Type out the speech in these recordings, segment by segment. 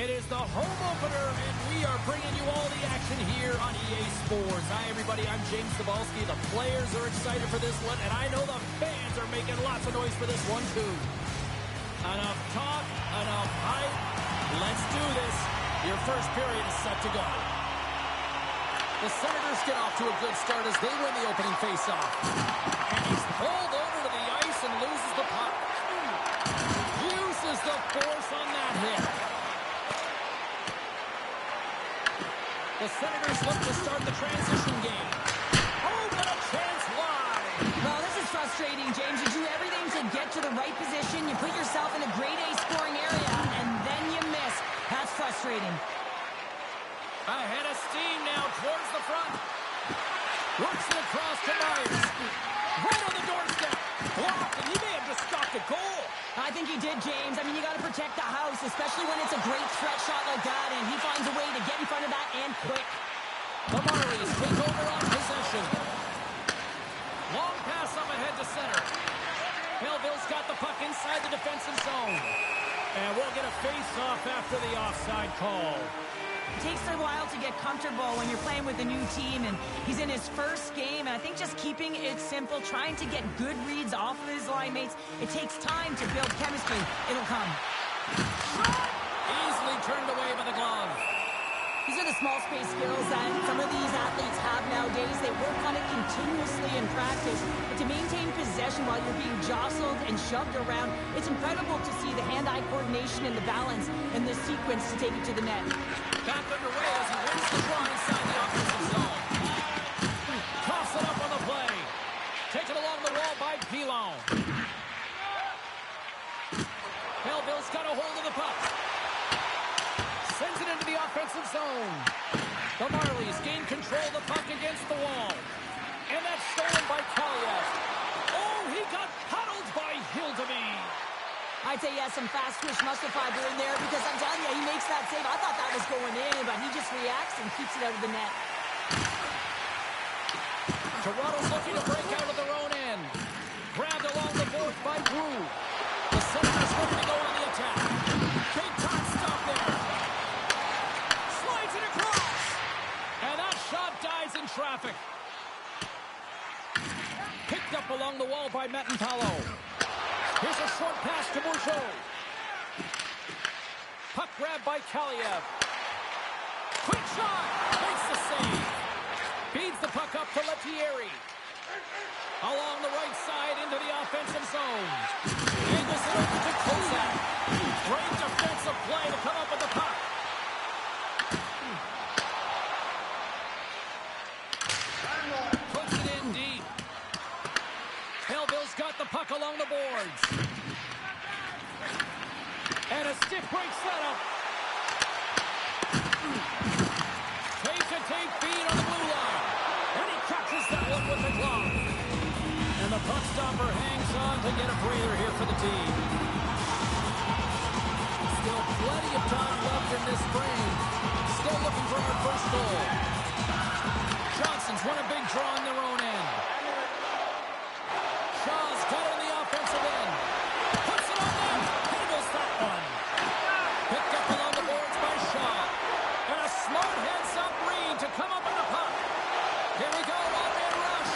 It is the home opener, and we are bringing you all the action here on EA Sports. Hi, everybody. I'm James Cebulski. The players are excited for this one, and I know the fans are making lots of noise for this one, too. Enough talk, enough hype. Let's do this. Your first period is set to go. The Senators get off to a good start as they win the opening faceoff. And he's pulled over to the ice and loses the puck. Uses the force on that hit. The Senators look to start the transition game. Oh, what a chance wide. Well, this is frustrating, James. You do everything to get to the right position. You put yourself in a grade A scoring area, and then you miss. That's frustrating. Ahead of steam now towards the front. Works it across to Myers. Right on the doorstep. Blocked, and he may have just stopped a goal. I think he did, James. I mean, you got to protect the house, especially when it's a great threat shot like that, and he finds a way to get in front of that and quick. The Marlies take over on possession. Long pass up ahead to center. Belleville's got the puck inside the defensive zone. And we'll get a face-off after the offside call. It takes a while to get comfortable when you're playing with a new team, and he's in his first game, and I think just keeping it simple, trying to get good reads off of his line mates, it takes time to build chemistry. It'll come. Shot! Easily turned away by the glove. These are the small space skills that some of these athletes have nowadays. They work on it continuously in practice. But to maintain possession while you're being jostled and shoved around, it's incredible to see the hand-eye coordination and the balance and the sequence to take it to the net. Back underway as he wins the draw inside the offensive zone. Toss it up on the play. Taken along the wall by Pilon. Belleville's got a hold of the puck. Sends it into the offensive zone. The Marlies gain control of the puck against the wall. And that's stolen by Kaliev. Oh, he got puddled by Hildeby. I'd say he has some fast-twitch muscle fiber in there because I'm telling you, he makes that save. I thought that was going in, but he just reacts and keeps it out of the net. Toronto's looking to break out of their own end. Grabbed along the boards by Brew. The Senators looking to go on the attack. Big time stop there. Slides it across. And that shot dies in traffic. Picked up along the wall by Mettenpalo. Here's a short pass to Bourgeau. Puck grab by Kaliev. Quick shot. Makes the save. Feeds the puck up to Lettieri. Along the right side into the offensive zone. Angles it over to Kozak. Great defensive play to come up with the puck. Puts it in deep. Belleville's got the puck along the boards. And a stiff break setup. Tape feed on the blue line. And he catches that one with the glove. And the puck stopper hangs on to get a breather here for the team. Still plenty of time left in this frame. Still looking for our first goal. Johnson's won a big draw on their own end. Shaw's got it in the offensive end. Puts it on them. Handles that one. Picked up along the boards by Shaw. And a smart heads-up read to come up with the puck. Here we go, one-man rush.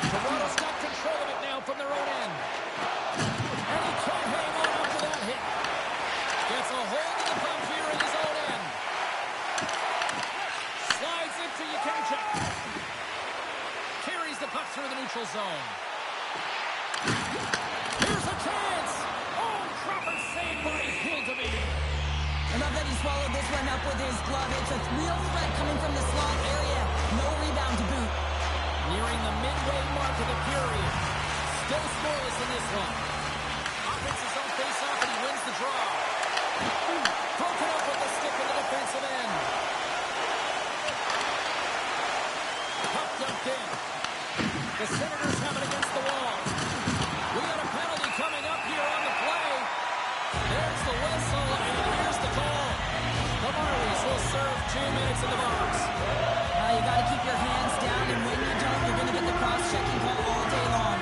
Toronto's got control of it now from their own end. And he can't hang on after that hit. Gets a hold of the puck here in his own end. Slides into Yakenchuk. Carries the puck through the neutral zone. Here's a chance. Oh, proper save by Hildeby. I love that he swallowed this one up with his glove. It's a real threat coming from the slot area. No rebound to boot. Nearing the midway mark of the period. Still scoreless in this one. Offenses don't face off and he wins the draw. Broken up with the stick in the defensive end. Puck dumped in. The Senators have it against the wall. We got a penalty coming up here on the play. There's the whistle, and here's the call. The Marlies will serve 2 minutes in the box. You got to keep your hands down, and when you don't, you're going to get the cross-checking call all day long.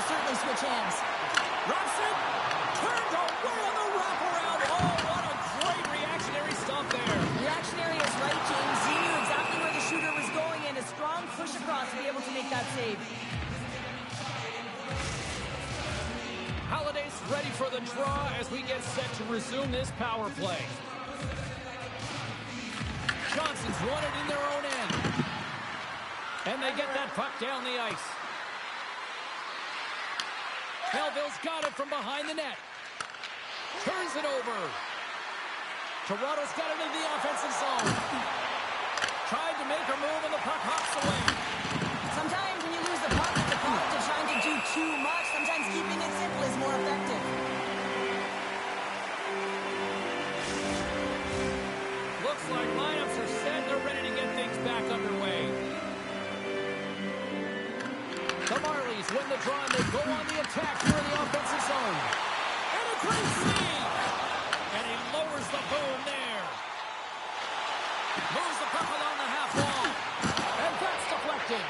they'll certainly switch hands. Robson turned away on the wraparound. Oh, what a great reactionary stop there. Reactionary is right, James. He knew exactly where the shooter was going, and a strong push across to be able to make that save. Holiday's ready for the draw as we get set to resume this power play. Johnson's won it in their own end. And they get that puck down the ice. Belleville's got it from behind the net. Turns it over. Toronto's got it into the offensive zone. Tried to make a move and the puck hops away. Sometimes when you lose the puck, it's a product of trying to do too much. Sometimes keeping it simple is more effective. Looks like lineups are set. They're ready to get things back underway. The Marlies win the draw and they go on the attack here in the offensive zone. And a great save! And he lowers the boom there. Moves the puck along the half wall. And that's deflected.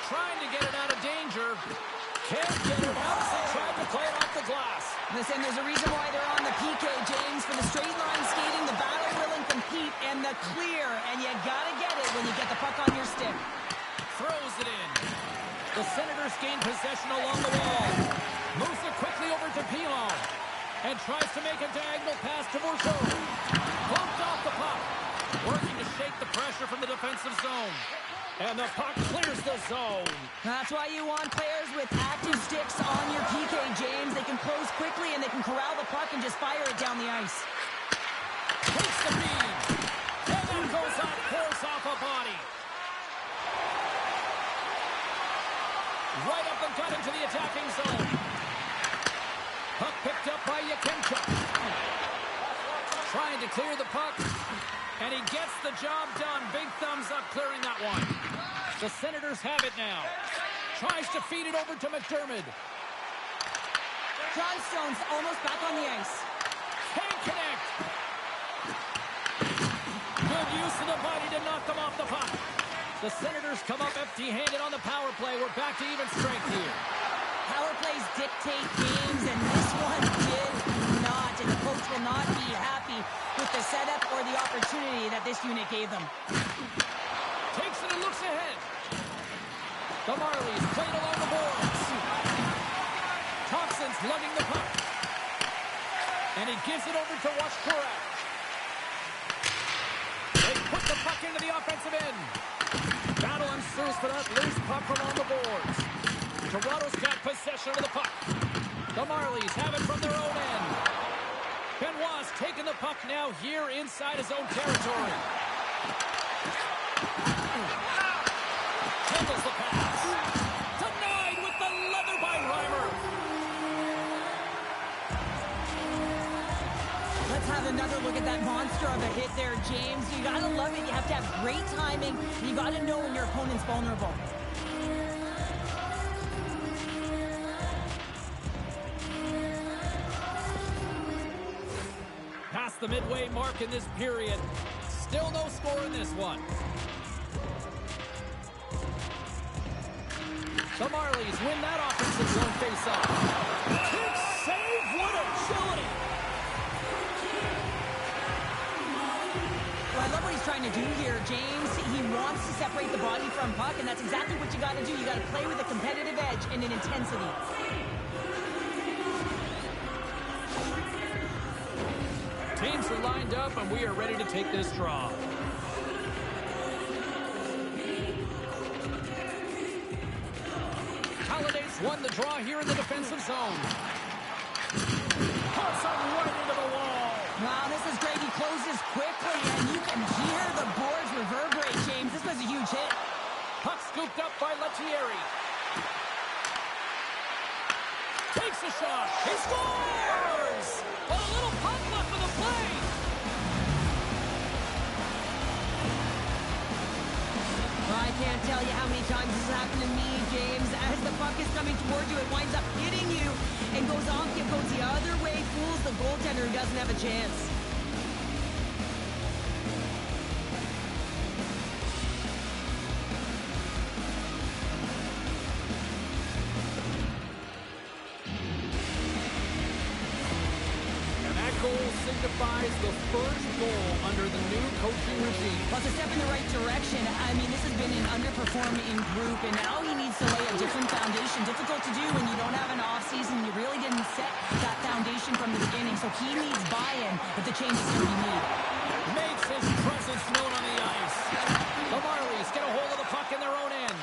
Trying to get it out of danger. Can't get it out, so tried to play it off the glass. Listen, there's a reason why they're on the PK, James. For the straight line skating, the battle will and compete, and the clear. And you gotta get it when you get the puck on your stick. Throws it in. The Senators gain possession along the wall. Moves it quickly over to Pilon. And tries to make a diagonal pass to Bourgeau. Bumped off the puck. Working to shake the pressure from the defensive zone. And the puck clears the zone. That's why you want players with active sticks on your PK, James. They can close quickly and they can corral the puck and just fire it down the ice. Takes the beam. And that goes on, pulls off a body. Right up the gut into the attacking zone. Puck picked up by Yakemchuk. Trying to clear the puck. And he gets the job done. Big thumbs up clearing that one. The Senators have it now. Tries to feed it over to McDermott. Johnstone's almost back on the ice. Can't connect. Good use of the body to knock them off the puck. The Senators come up empty-handed on the power play. We're back to even strength here. Power plays dictate games, and this one did not. And the coach will not be happy with the setup or the opportunity that this unit gave them. Takes it and looks ahead. The Marlies played along the boards. Thompson's lugging the puck. And he gives it over to Washkurak. They put the puck into the offensive end. Battle ensues for that loose puck along the boards. Toronto's got possession of the puck. The Marlies have it from their own end. Benoit's taking the puck now here inside his own territory. Handles the pass. Denied with the leather by Reimer. Let's have another look at that monster of a hit there, James. You gotta love it. You have to have great timing. You gotta know when your opponent's vulnerable. Past the midway mark in this period. Still no score in this one. The Marlies win that offensive zone face-off. Big save, what agility! Well, I love what he's trying to do here, James. He wants to separate the body from puck, and that's exactly what you gotta do. You gotta play with a competitive edge and an intensity. Teams are lined up, and we are ready to take this draw. Holiday's won the draw here in the defensive zone. Puts him right into the wall. Wow, this is great. He closes quickly, and you can hear the boards reverberate, James. This was a huge hit. Puck scooped up by Lettieri. Takes a shot. He scores! But a little puck left for the play. Well, I can't tell you how many times this has happened to me, James. As the puck is coming towards you, it winds up hitting you and goes off. It goes the other way, fools the goaltender who doesn't have a chance. signifies the first goal under the new coaching regime. Well, it's a step in the right direction. I mean, this has been an underperforming group, and now he needs to lay a different foundation. Difficult to do when you don't have an offseason. You really didn't set that foundation from the beginning, so he needs buy-in if the changes can be made. Makes his presence known on the ice. The Marlies get a hold of the puck in their own end.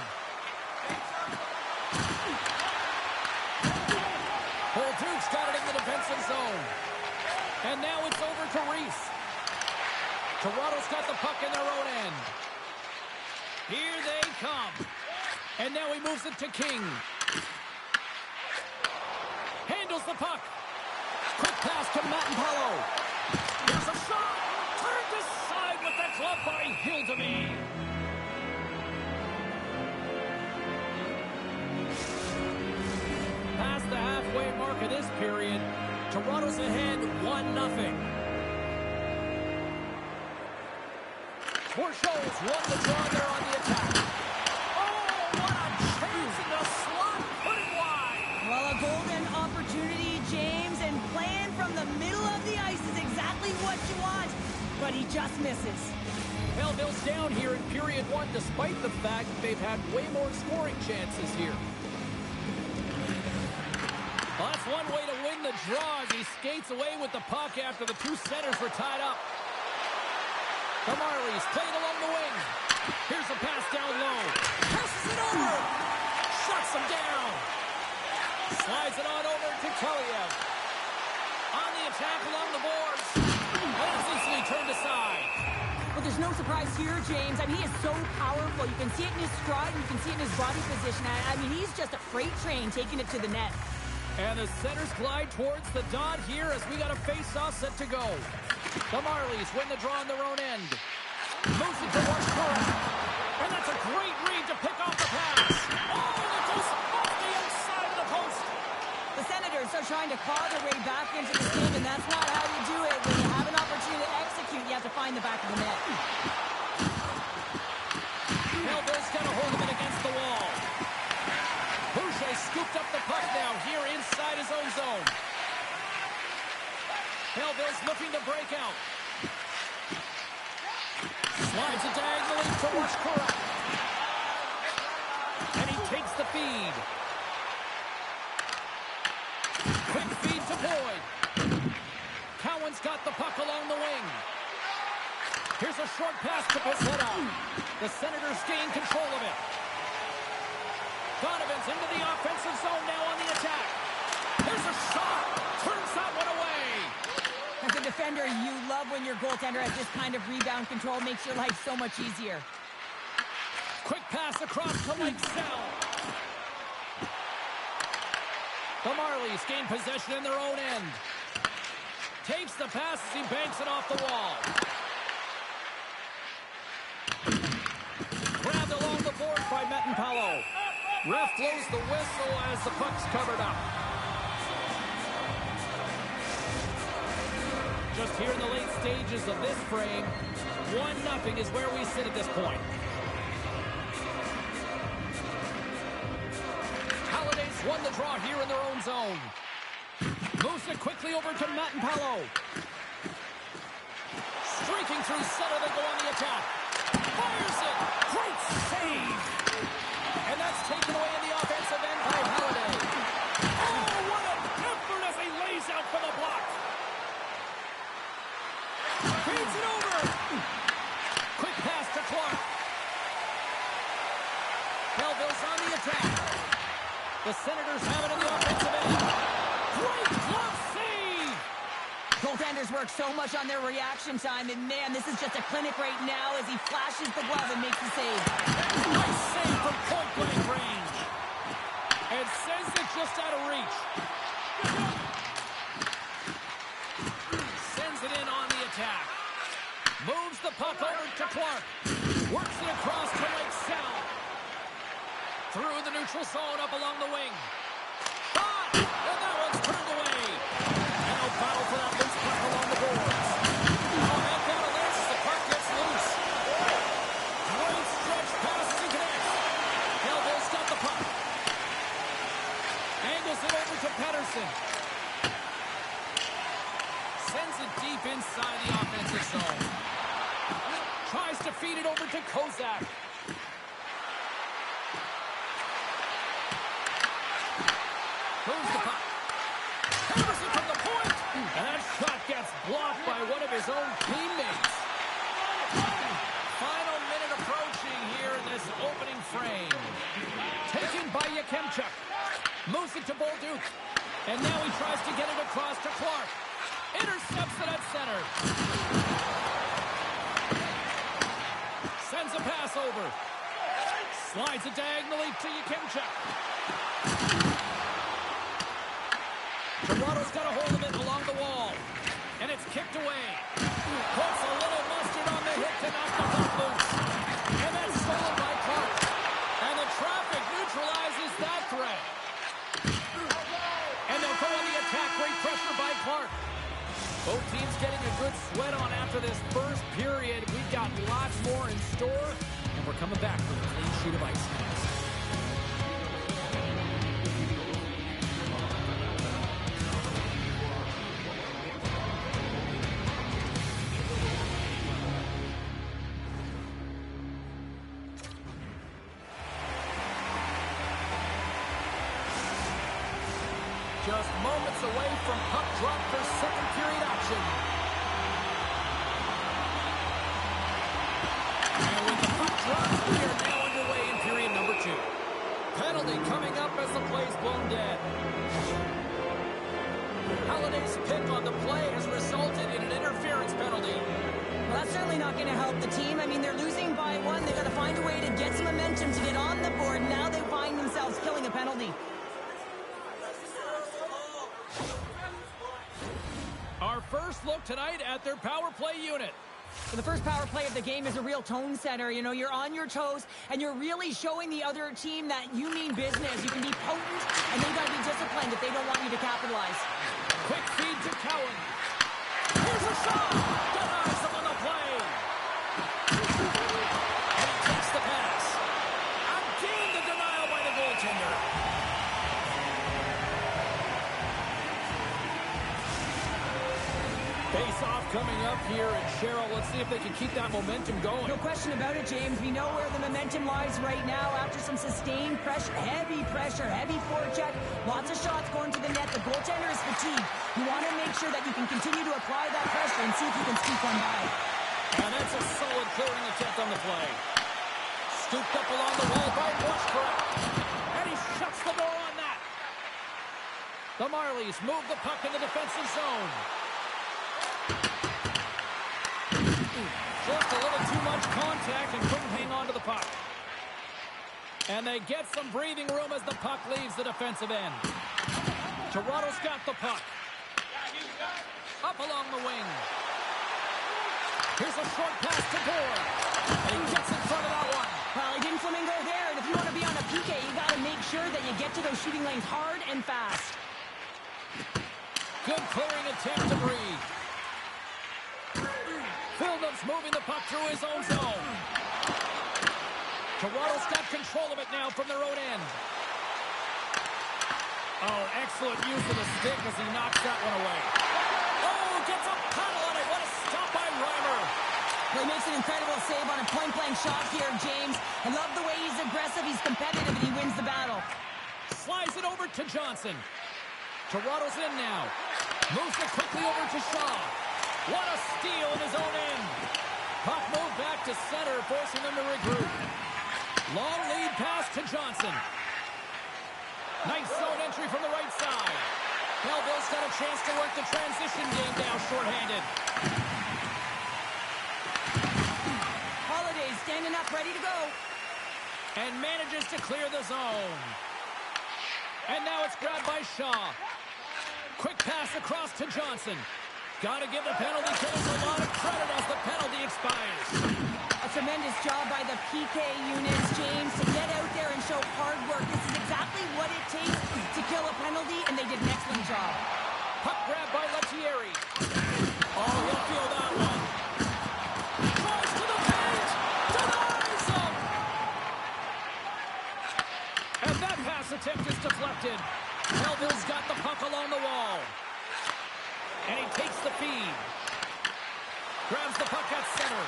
Holduke's got it in the defensive zone. And now it's over to Reese. Toronto's got the puck in their own end. Here they come. And now he moves it to King. Handles the puck. Quick pass to Mattenpalo. Here's a shot. Turned aside with the glove by Hildeby. Past the halfway mark of this period, Toronto's ahead 1-0. Bourchot's won the draw there on the attack. Oh, what a chance in the slot. Put it wide. Well, a golden opportunity, James, and playing from the middle of the ice is exactly what you want, but he just misses. Belleville's down here in period 1 despite the fact they've had way more scoring chances here. Well, that's one way to win the draw as he skates away with the puck after the two centers were tied up. The Marlies play it along the wing. Here's a pass down low. Passes it over. Shuts him down. Slides it on over to Kaliev. On the attack along the boards. That's easily turned aside. Well, there's no surprise here, James. I mean, he is so powerful. You can see it in his stride, and you can see it in his body position. I mean, he's just a freight train taking it to the net. And the centers glide towards the dot here as we got a face-off set to go. The Marlies win the draw on their own end. Moves it towards Curran. And that's a great read to pick off the pass. Oh, it goes off the outside of the post. The Senators are trying to claw their way back into this game, and that's not how you do it. When you have an opportunity to execute, you have to find the back of the net. Belleville's got a hold of it against the wall. Boucher scooped up the puck now here inside his own zone. Belleville's looking to break out. Slides it diagonally towards Kurak. And he takes the feed. Quick feed to Boyd. Cowan's got the puck along the wing. Here's a short pass to Pizzetta. The Senators gain control of it. Donovan's into the offensive zone now on the attack. There's a shot. Turns that one away. As a defender, you love when your goaltender has this kind of rebound control. Makes your life so much easier. Quick pass across to Lakesell. The Marlies gain possession in their own end. Takes the pass as he banks it off the wall. Grabbed along the board by Mattenpalo. Ref blows the whistle as the puck's covered up. Just here in the late stages of this frame, 1-0 is where we sit at this point. Halliday's won the draw here in their own zone. Moves it quickly over to Mattenpalo. Streaking through center, they go on the attack. Fires it! Great save! And that's taken away in the offensive end by Halliday. Oh, what an effort as he lays out for the block. Feeds it over. Quick pass to Clark. Belleville's on the attack. The Senators have it in the offensive end. Great glove save. Goaltenders work so much on their reaction time, and man, this is just a clinic right now as he flashes the glove and makes the save. Nice save from point-blank range. And sends it just out of reach. Sends it in on the attack. Moves the puck over to Clark. Works it across to Lakesell. Through the neutral zone up along the wing. Shot! And that one's turned away. And no foul for that loose puck along the boards. Oh, man, down a list. The puck gets loose. Great stretch pass as he connects. Belleville's got the puck. Angles it over to Pettersson. sends it deep inside the offensive zone. Tries to feed it over to Kozak. Moves the puck. Henderson from the point. And that shot gets blocked by one of his own teammates. Final minute approaching here in this opening frame. Taken by Yakemchuk. Moves it to Bolduc. And now he tries to get it across to Clark. Intercepts it at center. Sends a pass over. Slides it diagonally to Yakemchuk. Toronto's got a hold of it along the wall. And it's kicked away. Puts a little mustard on the hit to knock the puck loose. And that's stolen by Clark. And the traffic neutralizes that threat. And they'll go on the attack. Great pressure by Clark. Both teams getting a good sweat on after this first period. We've got lots more in store. And we're coming back with a clean sheet of ice next. Just moments away from puck drop for second period action. And with the puck drop, we are now underway in period number 2. Penalty coming up as the play's blown dead. Holiday's pick on the play has resulted in an interference penalty. Well, that's certainly not going to help the team. I mean, they're losing by 1. They've got to find a way to get some momentum to get on the board. Now they find themselves killing a penalty. Our first look tonight at their power play unit. So the first power play of the game is a real tone setter. You know, you're on your toes, and you're really showing the other team that you mean business. You can be potent, and they've got to be disciplined if they don't want you to capitalize. Quick feed to Cowan. Here's a shot! Denies him on the play. And he takes the pass. Again, the denial by the goaltender. Face-off coming up here, and Cheryl, let's see if they can keep that momentum going. No question about it, James. We know where the momentum lies right now after some sustained pressure, heavy forecheck, lots of shots going to the net. The goaltender is fatigued. You want to make sure that you can continue to apply that pressure and see if you can sneak one by. And that's a solid clearing attempt on the play. Scooped up along the wall by Bushcraft. And he shuts the door on that. The Marlies move the puck in the defensive zone. Just a little too much contact and couldn't hang on to the puck. And they get some breathing room as the puck leaves the defensive end. Toronto's got the puck. Up along the wing. Here's a short pass to Gore. And he gets in front of that one. Well, he didn't flamingo there, and if you want to be on a PK, you got to make sure that you get to those shooting lanes hard and fast. Good clearing attempt to breathe. Phillips moving the puck through his own zone. Toronto's got control of it now from their own end. Oh, excellent use of the stick as he knocks that one away. Oh, gets a paddle on it. What a stop by Reimer. Well, he makes an incredible save on a point-blank shot here, James. I love the way he's aggressive, he's competitive, and he wins the battle. Slides it over to Johnson. Toronto's in now. Moves it quickly over to Shaw. What a steal in his own end. Puck moved back to center, forcing them to regroup. Long lead pass to Johnson. Nice zone entry from the right side. Belleville's got a chance to work the transition game now shorthanded. Holiday standing up, ready to go. And manages to clear the zone. And now it's grabbed by Shaw. Quick pass across to Johnson. Got to give the penalty killers a lot of credit as the penalty expires. A tremendous job by the PK units, James, to get out there and show hard work. This is exactly what it takes to kill a penalty, and they did an excellent job. Puck grab by Lettieri. Oh, he'll feel that one. Tries to the paint. Denies him. And that pass attempt is deflected. Belleville's got the puck along the wall. And he takes the feed. Grabs the puck at center.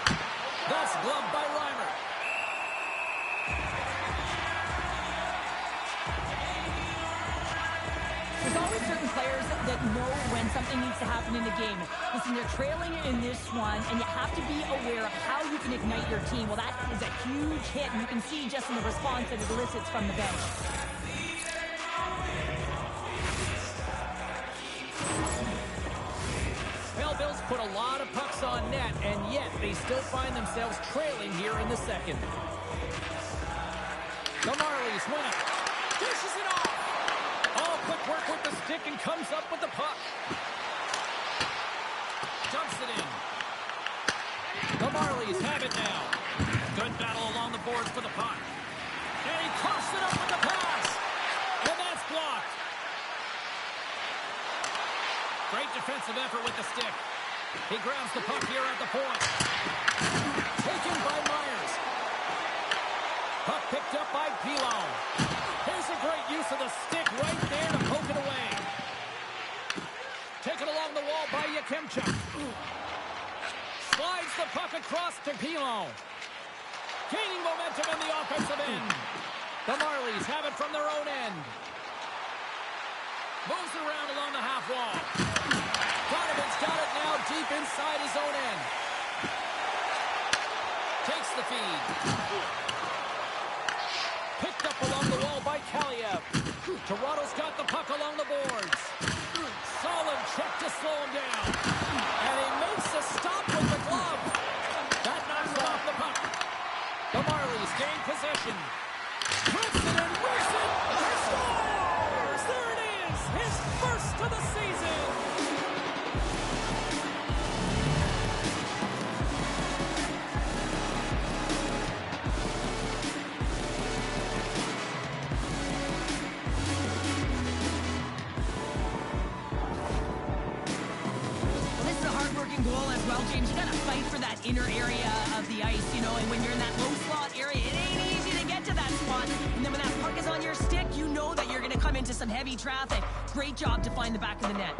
That's gloved by Reimer. There's always certain players that know when something needs to happen in the game. Listen, they're trailing in this one, and you have to be aware of how you can ignite your team. Well, that is a huge hit, and you can see just in the response that it elicits from the bench. Belleville's put a lot of pucks on net, and yet they still find themselves trailing here in the second. The Marlies win it. Dishes it off. Oh, quick work with the stick and comes up with the puck. Dumps it in. The Marlies have it now. Good battle along the boards for the puck. And he coughs it up with the pass. And that's blocked. Great defensive effort with the stick. He grabs the puck here at the point. Taken by Myers. Puck picked up by Pilon. Here's a great use of the stick right there to poke it away. Taken along the wall by Yakemchuk. Slides the puck across to Pilon. Gaining momentum in the offensive end. The Marlies have it from their own end. Moves around along the half wall. Donovan's got it now deep inside his own end. Takes the feed. Picked up along the wall by Kaliev. Toronto's got the puck along the boards. Solid check to slow him down. And he makes a stop with the glove. That knocks it off the puck. The Marlies gain possession. Puts it in Wilson. Scores! There it is. His first of the season. Goal as well, James. You got to fight for that inner area of the ice, you know, and when you're in that low slot area, it ain't easy to get to that spot. And then when that puck is on your stick, you know that you're going to come into some heavy traffic. Great job to find the back of the net.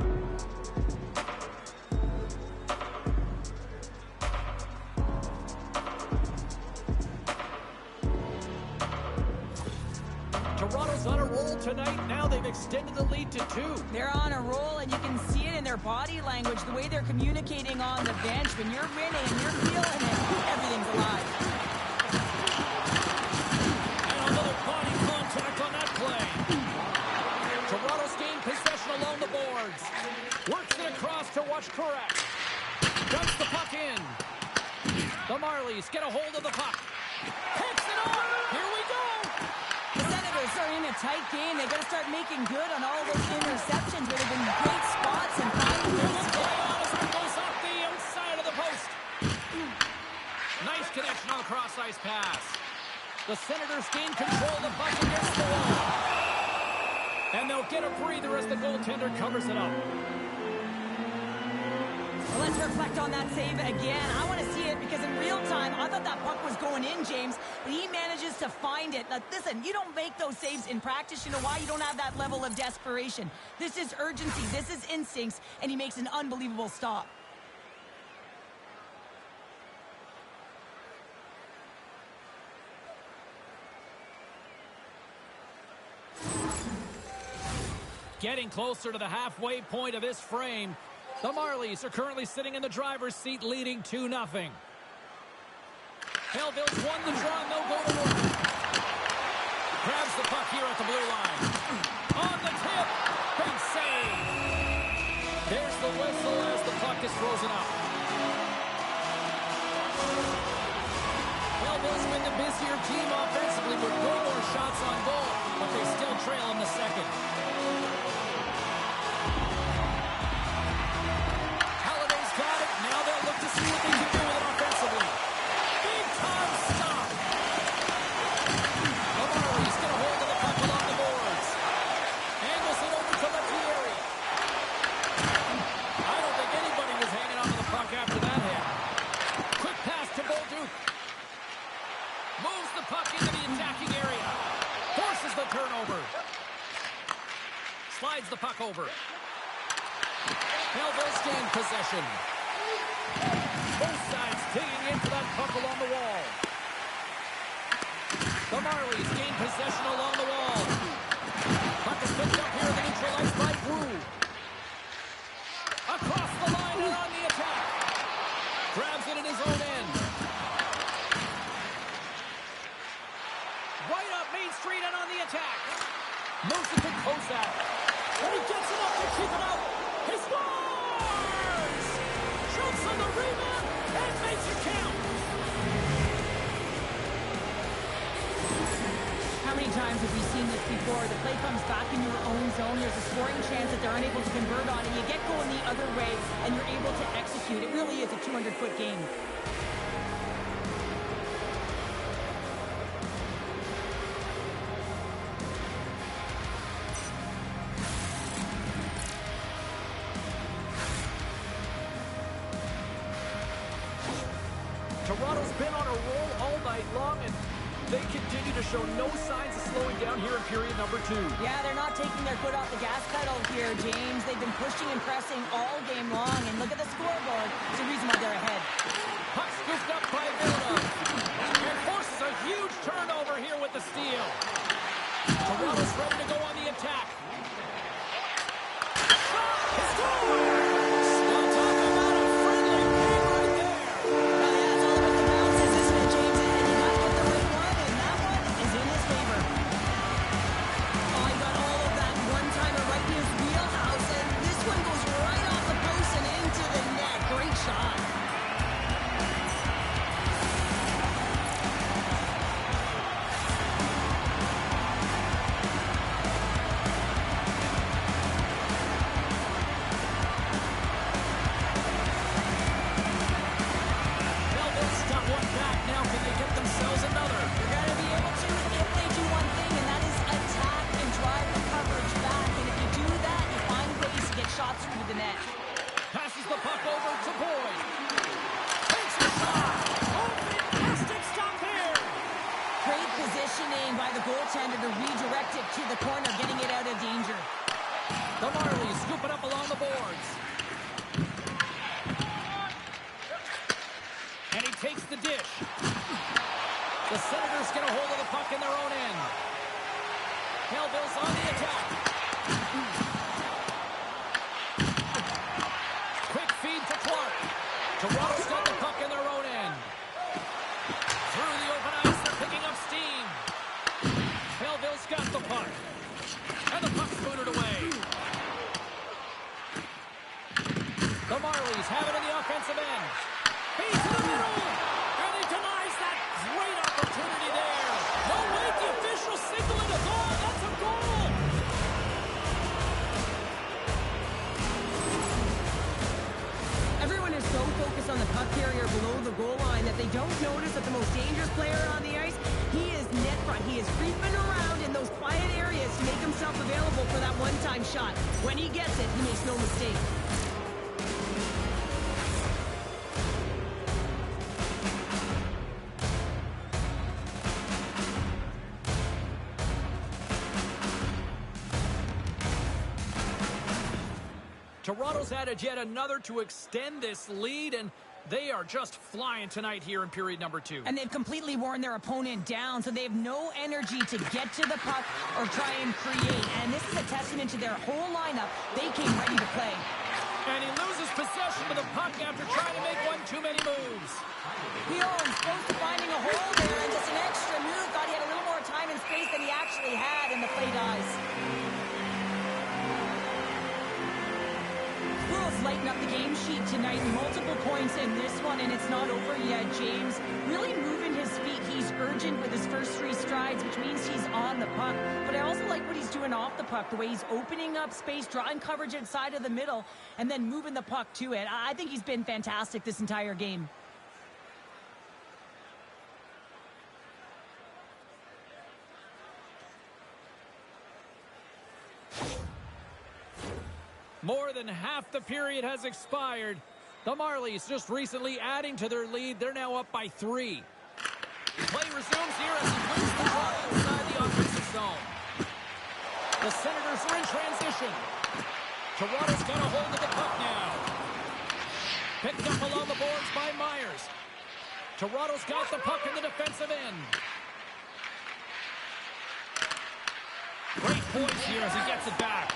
Toronto's on a roll tonight. Now they've extended the lead to 2. They're on a roll, and you can see it in their body language, the way they're communicating on the bench. When you're winning and you're feeling it, everything's alive. And another body contact on that play. Toronto's gained possession along the boards. Works it across to Wachkurek. Dumps the puck in. The Marlies get a hold of the puck. Picks it on. Here we go. The Senators are in a tight game. They've got to start making good on all those interceptions where they've been great spots and finding those. Goes off the outside of the post. Nice connection on a cross-ice pass. The Senators gain control of the puck against the wall. And they'll get a breather as the goaltender covers it up. Well, let's reflect on that save again. I want to see it because in real time, I thought that puck was going in, James, but he manages to find it. Now, listen, you don't make those saves in practice. You know why? You don't have that level of desperation. This is urgency. This is instincts, and he makes an unbelievable stop. Getting closer to the halfway point of this frame. The Marlies are currently sitting in the driver's seat, leading 2-0. Belleville's won the draw, and they'll go to work. Grabs the puck here at the blue line. On the tip. Big save. There's the whistle as the puck is frozen up. Belleville's been the busier team offensively with way more shots on goal, but they still trail in the second. Now they'll look to see what they can do with it offensively. Big time stop. The Marlies get a hold of the puck along the boards. Angles it over to Lettieri. I don't think anybody was hanging on to the puck after that hit. Quick pass to Bolduc. Moves the puck into the attacking area. Forces the turnover. Slides the puck over. Belleville's gained possession. Both sides digging in for that puck along the wall. The Marlies gain possession along the wall. Puck is picked up here in the neutral ice by Brew. Across the line and on the attack. Grabs it in his own end. Right up Main Street and on the attack. Moves it to Kozak. And he gets it up to keep it out. He scores! Shoots on the rebound and makes it count. How many times have we seen this before? The play comes back in your own zone. There's a scoring chance that they're unable to convert on, and you get going the other way, and you're able to execute. It really is a 200-foot game. Toronto's been on a roll all night long, and they continue to show no signs of slowing down here in period number 2. Yeah, they're not taking their foot off the gas pedal here, James. They've been pushing and pressing all game long, and look at the scoreboard. It's the reason why they're ahead. Puck scooped up by Villeneuve, and forces a huge turnover here with the steal. Toronto's ready to go on the attack. Still talking about a friendly game right there. Now, yeah, it's all about the bounces, isn't it, James? And you got to get the right one, and that one is in his favor. Oh, he got all of that one-timer right in his wheelhouse, and this one goes right off the post and into the net. Great shot. Belleville's got one back now. Can they get themselves another? They're going to be able to if they do one thing, and that is attack and drive the coverage back. And if you do that, you find ways to get shots through the net. Passes the puck over to Boyd. Takes the shot. Oh, fantastic stop here. Great positioning by the goaltender to redirect it to the corner, getting it out of danger. The Marlies scoop it up along the boards. And he takes the dish. The Senators get a hold of the puck in their own end. Belleville's on the attack. Quick feed to Clark. Toronto's got the puck in their own end. Through the open ice, they're picking up steam. Belleville's got the puck. And the puck's booted away. The Marlies have it in the offensive end. Feed to the middle. And he denies that great opportunity there. No, wait, the official signal it a goal. That's a goal. Everyone is so focused on the puck carrier below the goal line that they don't notice that the most dangerous player on the ice, he is net front. He is creeping around in those quiet areas to make himself available for that one-time shot. When he gets it, he makes no mistake. Toronto's added yet another to extend this lead, and they are just flying tonight here in period number 2. And they've completely worn their opponent down, so they have no energy to get to the puck or try and create. And this is a testament to their whole lineup. They came ready to play. And he loses possession of the puck after trying to make one too many moves. He's close to finding a hole there, and just an extra move. Thought he had a little more time and space than he actually had, and the play dies. Wolves lighten up the game sheet tonight. Multiple points in this one, and it's not over yet, James. Really moving his feet. He's urgent with his first 3 strides, which means he's on the puck. But I also like what he's doing off the puck, the way he's opening up space, drawing coverage inside of the middle, and then moving the puck to it. I think he's been fantastic this entire game. More than half the period has expired. The Marlies just recently adding to their lead. They're now up by 3. Play resumes here as he wins the draw inside the offensive zone. The Senators are in transition. Toronto's got a hold of the puck now. Picked up along the boards by Myers. Toronto's got the puck in the defensive end. Great poise here as he gets it back.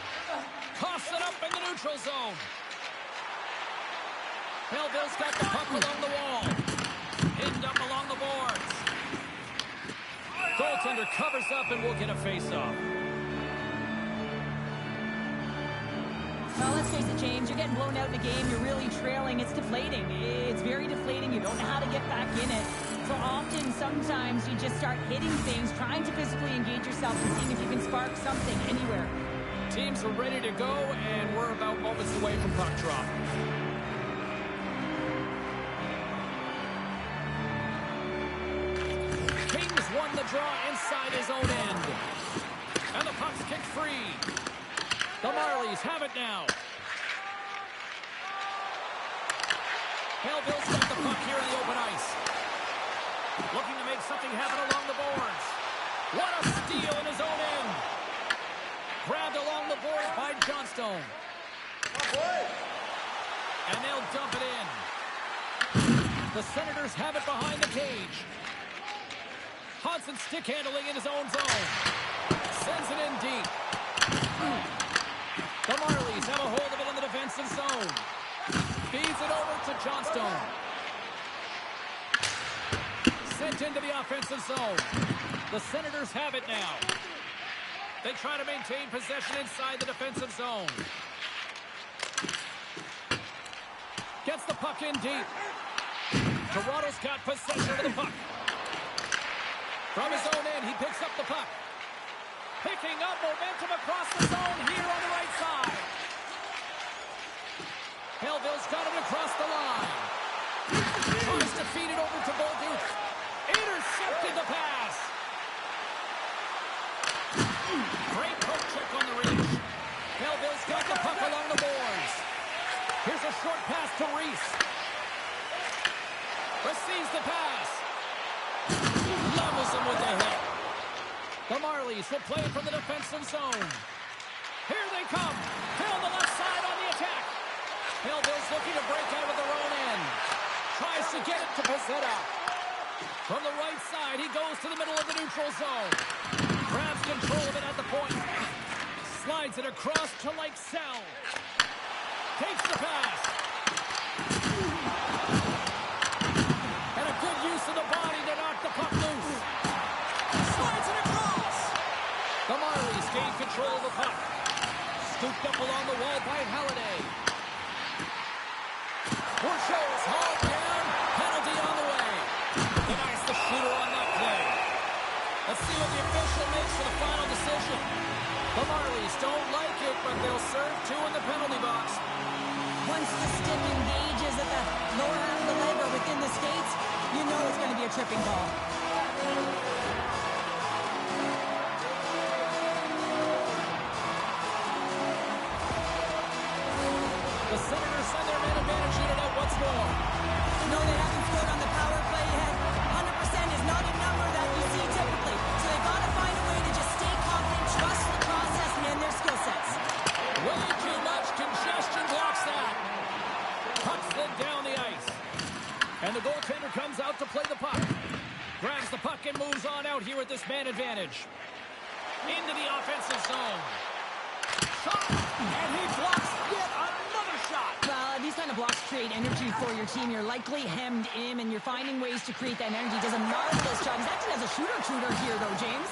Coughs it up in the neutral zone. Belleville's got the puck along the wall. Pinned up along the boards. Goaltender covers up and will get a face-off. Well, let's face it, James. You're getting blown out in the game. You're really trailing. It's deflating. It's very deflating. You don't know how to get back in it. So often, sometimes, you just start hitting things, trying to physically engage yourself and seeing if you can spark something anywhere. Teams are ready to go, and we're about moments away from puck drop. Kings won the draw inside his own end. And the puck's kicked free. The Marlies have it now. Belleville's got the puck here in the open ice. Looking to make something happen along the boards. What a steal in his own end. Grabbed along the boards by Johnstone. And they'll dump it in. The Senators have it behind the cage. Hodson stick handling in his own zone. Sends it in deep. The Marlies have a hold of it in the defensive zone. Feeds it over to Johnstone. Sent into the offensive zone. The Senators have it now. They try to maintain possession inside the defensive zone. Gets the puck in deep. Toronto's got possession of the puck. From his own end, he picks up the puck. Picking up momentum across the zone here on the right side. Belleville's got it across the line. Tries to feed it over to Bolduc. Intercepted the pass. Great poke check on the reach. Belleville's got the puck along the boards. Here's a short pass to Reese. Receives the pass. Levels him with the hit. The Marlies will play it from the defensive zone. Here they come. Fill the left side on the attack. Belleville's looking to break out of their own end. Tries to get it to Pizzetta. From the right side, he goes to the middle of the neutral zone. Grabs control of it at the point. Slides it across to Sell. Takes the pass. And a good use of the body to knock the puck loose. Slides it across. The Marlies gain control of the puck. Scooped up along the wall by Halliday. Horschel's hauled down. Penalty on the way. Denies the shooter on that play. Let's see what the official makes for the final decision. The Marlies don't like it, but they'll serve two in the penalty box. Once the stick engages at the lower half of the leg or within the skates, you know it's going to be a tripping ball. The Senators send their man advantage unit out once more. No, they haven't scored on the power play yet. 100% is not a number that you see typically. So they've got to find a way to just stay confident, trust the process, and their skill sets. Way too much congestion blocks that. Puck slid down the ice. And the goaltender comes out to play the puck. Grabs the puck and moves on out here with this man advantage. Into the offensive zone. Shot! And he blocks yet another shot. Well, these kind of blocks create energy for your team. You're likely hemmed in, and you're finding ways to create that energy. Does a marvelous job. He's actually has a shooter here, though, James.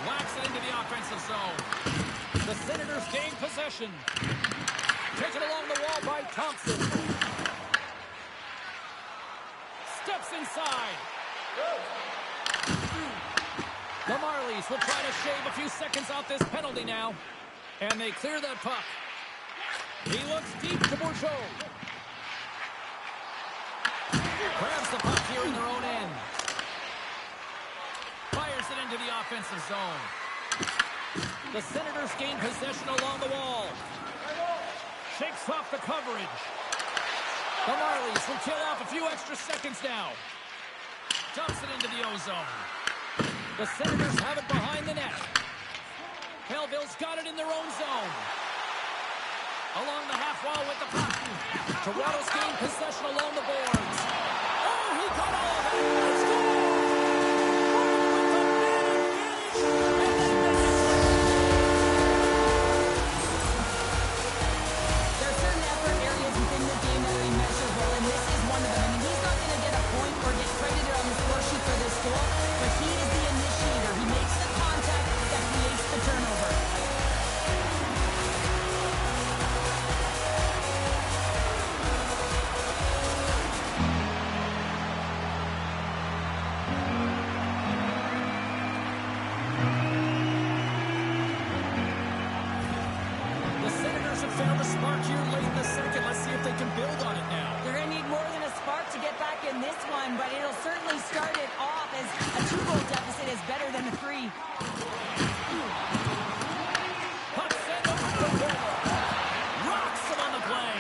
Whacks it into the offensive zone. The Senators gain possession. Taken along the wall by Thompson. Steps inside. The Marlies will try to shave a few seconds off this penalty now. And they clear that puck. He looks deep to Bourgeau. Grabs the puck here in their own end. Fires it into the offensive zone. The Senators gain possession along the wall. Shakes off the coverage. The Marlies will kill off a few extra seconds now. Dumps it into the O-zone. The Senators have it behind the net. Belleville's got it in their own zone. off while with the puck. Toronto's gained possession along the boards. Oh, he got all of it. He scored! There are certain effort areas within the game that are immeasurable, and this is one of them. I mean, he's not going to get a point or get credited on the score sheet for this goal, but he is the initiator. He makes the contact that creates the turnover. The Senators have found a spark here late in the second. Let's see if they can build on it now. They're going to need more than a spark to get back in this one, but it'll certainly start it off as a 2-goal deficit is better than a 3. Puck sent over to Boyle. Rocks him on the play.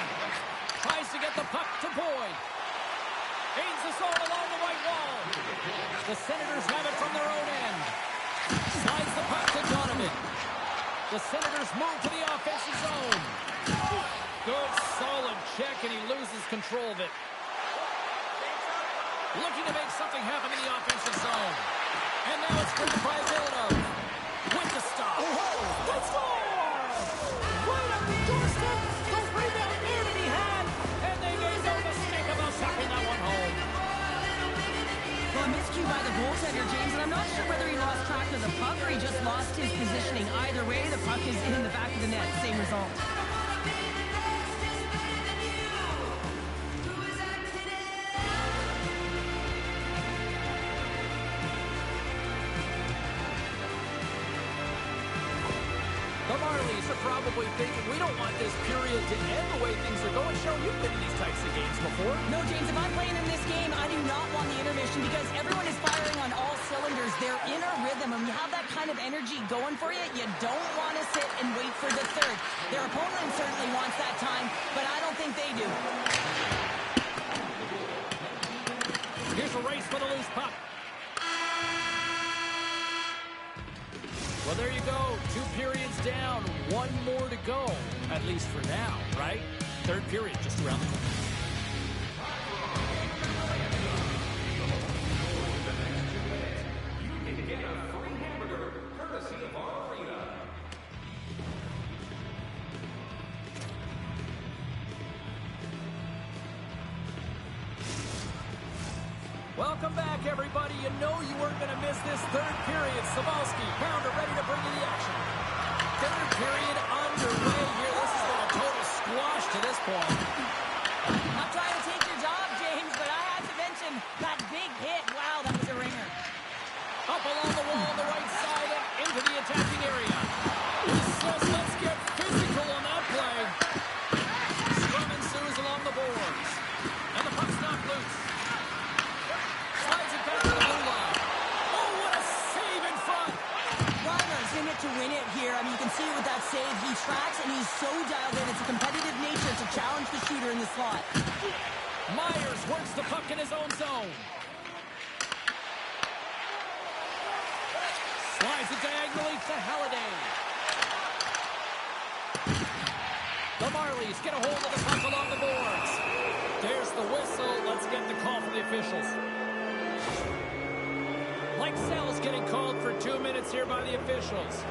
Tries to get the puck to Boyd. Aims the zone along the right wall. The Senators have it from their own end. Slides the puck to Donovan. The Senators move to the offensive zone. Good, solid check, and he loses control of it. Looking to make something happen in the offensive zone. And now it's grabbed by Villanova. With the stop. The score! Right up the doorstep. The rebound there that he had. And they made no mistake about sucking that one home. Well, a miscue by the goaltender, James, and I'm not sure whether he lost track of the puck or he just lost his positioning. Either way, the puck is in the back of the net. Same result. The Marlies are probably thinking, we don't want this period to end the way things are going. Cheryl, you've been in these types of games before. No, James, if I'm playing in this game, I do not want the intermission because everyone is firing on all cylinders. They're in a rhythm, and when you have that kind of energy going for you, you don't want to sit and wait for the third. Their opponent certainly wants that time, but I don't think they do. Here's a race for the loose puck. Well, there you go. 2 periods down. 1 more to go. At least for now, right? Third period just around the corner. You can get a free hamburger courtesy of our arena. Welcome back, everybody. You know you weren't going to miss this third period. Sabalski, Pounder, ready to bring you the action. Third period underway here. This has been a total squash to this point. I'm trying to take your job, James, but I have to mention that big hit. Wow, that was a ringer. Up along the wall on the right side and into the attacking area. He says, let's get physical on that play. Scrum ensues along the boards. And the puck's knocked loose. Slides it back to the blue line. Oh, what a save in front. Reimer's in it to win it here. I mean, you can see it with that save. He tracks, and he's so dialed in. It's a competitive nature to challenge the shooter in the slot. Myers works the puck in his own zone. Slides it diagonally to Halliday. The Marlies get a hold of the puck along the boards. There's the whistle. Let's get the call from the officials. Lexell's getting called for 2 minutes here by the officials.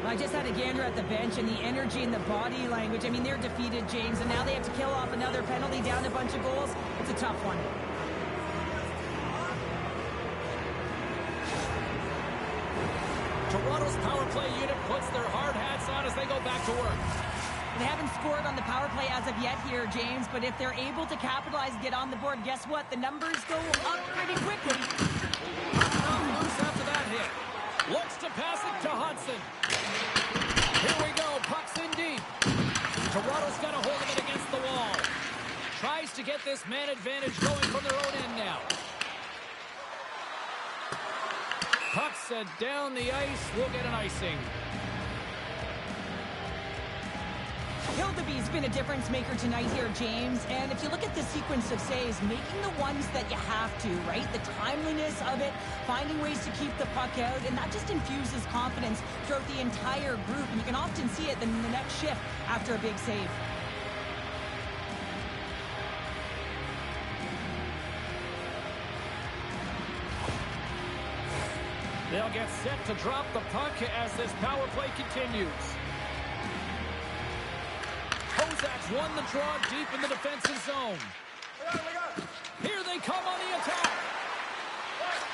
I just had a gander at the bench, and the energy and the body language. I mean, they're defeated, James, and now they have to kill off another penalty, down a bunch of goals. It's a tough one. Toronto's power play unit puts their hard hats on as they go back to work. They haven't scored on the power play as of yet here, James, but if they're able to capitalize and get on the board, guess what? The numbers go up pretty quickly. Loose after that hit. Looks to pass it to Hudson. Here we go. Puck's in deep. Toronto's got a hold of it against the wall. Tries to get this man advantage going from their own end now. Puck's down the ice. We'll get an icing. Hildeby's been a difference maker tonight here, James. And if you look at the sequence of saves, making the ones that you have to, right? The timeliness of it, finding ways to keep the puck out, and that just infuses confidence throughout the entire group. And you can often see it in the next shift after a big save. They'll get set to drop the puck as this power play continues. Kozak's won the draw deep in the defensive zone. Here they come on the attack.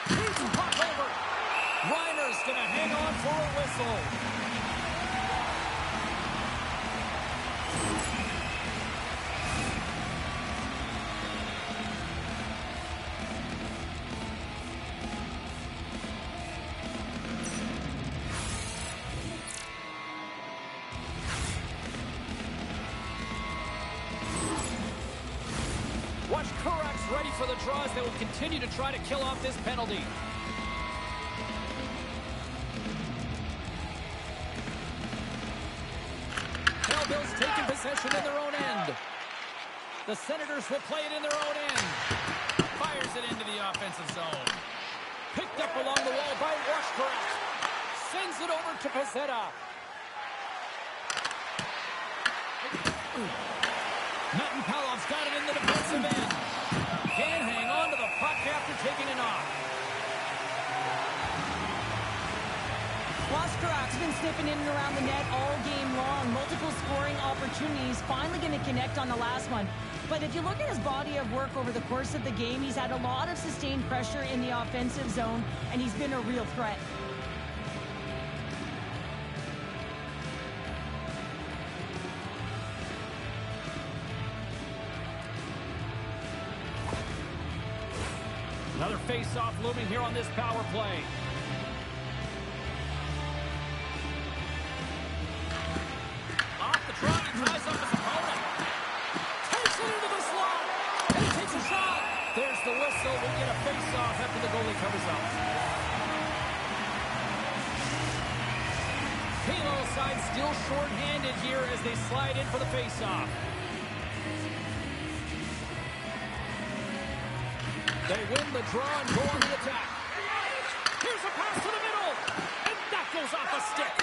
He's the puck over. Reiner's going to hang on for a whistle. Watch Kurak's ready for the draws. They will continue to try to kill off this penalty. Belleville's taking possession in their own end. The Senators will play it in their own end. Fires it into the offensive zone. Picked up along the wall by Kurak. Sends it over to Pezzetta. Palov's got it in the defensive end. Can't hang on to the puck after taking a knock. Kurak's been sniffing in and around the net all game long. Multiple scoring opportunities. Finally going to connect on the last one. But if you look at his body of work over the course of the game, he's had a lot of sustained pressure in the offensive zone, and he's been a real threat. Another face-off looming here on this power play. Off the draw, he ties up his opponent. Takes it into the slot. And he takes a shot. There's the whistle. We'll get a face-off after the goalie covers up. Halo side still short-handed here as they slide in for the face-off. They win the draw and go on the attack. Here's a pass to the middle. And that goes off a stick.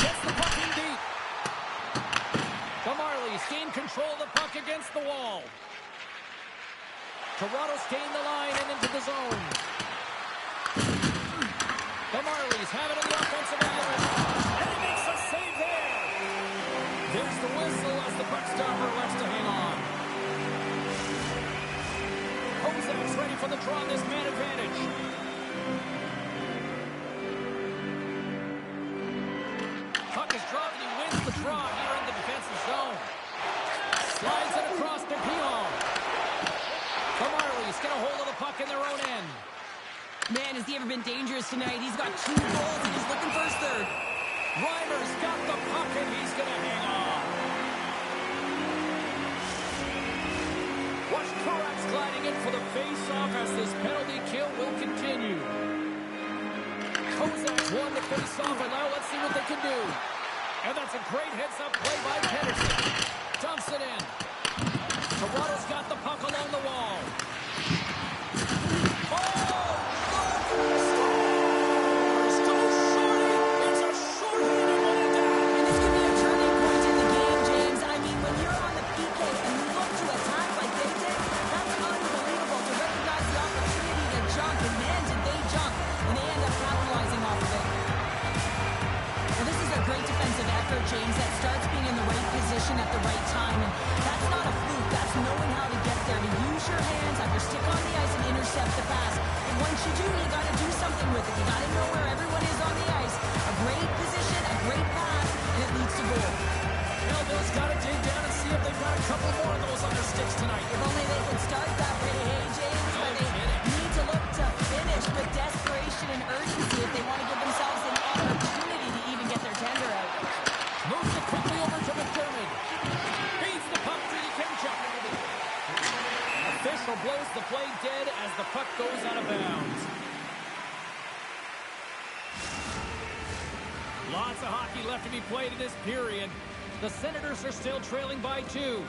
Gets the puck in deep. The Marlies gain control of the puck against the wall. Toronto's gained the line and into the zone. The Marlies have it in the offensive end. And he makes a save there. There's the whistle as the puck stopper lets to hang on. Kozak's ready for the draw on this man advantage. Puck is dropped and he wins the draw here in the defensive zone. Slides it across to Pion. The Marlies get a hold of the puck in their own end. Man, has he ever been dangerous tonight? He's got 2 goals and he's looking for his third. Reiner's got the puck and he's going to hang on. Watch Kurak's gliding in for the face-off as this penalty kill will continue. Kozak's won the face-off, and now let's see what they can do. And that's a great heads-up play by Pedersen. Dumps it in. Toronto's got the puck along the wall. James, that starts being in the right position at the right time, and that's not a fluke. That's knowing how to get there, to use your hands, have your stick on the ice, and intercept the pass. And once you do, you got to do something with it. You got to know where everyone is on the ice. A great position, a great pass, and it leads to goal. Belleville's got to dig down and see if they've got a couple more of those on their sticks tonight. If only they could start that way, hey, James, but they need to look to finish with desperation and urgency if they want to give themselves an opportunity to even get their tender out. Moves it quickly over to McDermott. Feeds the puck to Yakemchuk. Official blows the play dead as the puck goes out of bounds. Lots of hockey left to be played in this period. The Senators are still trailing by 2.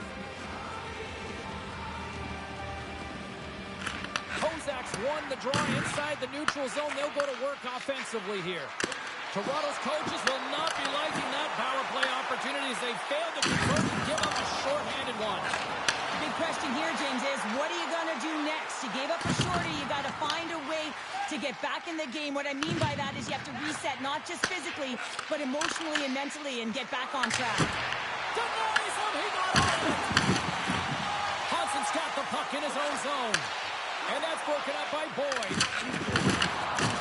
Kozak's won the draw inside the neutral zone. They'll go to work offensively here. Toronto's coaches will not be liking that power play opportunity as they fail to convert and give up a short-handed one. The big question here, James, is what are you going to do next? You gave up a shorty. You got to find a way to get back in the game. What I mean by that is you have to reset, not just physically, but emotionally and mentally, and get back on track. Denies him, he got on it! Hudson's got the puck in his own zone. And that's broken up by Boyd.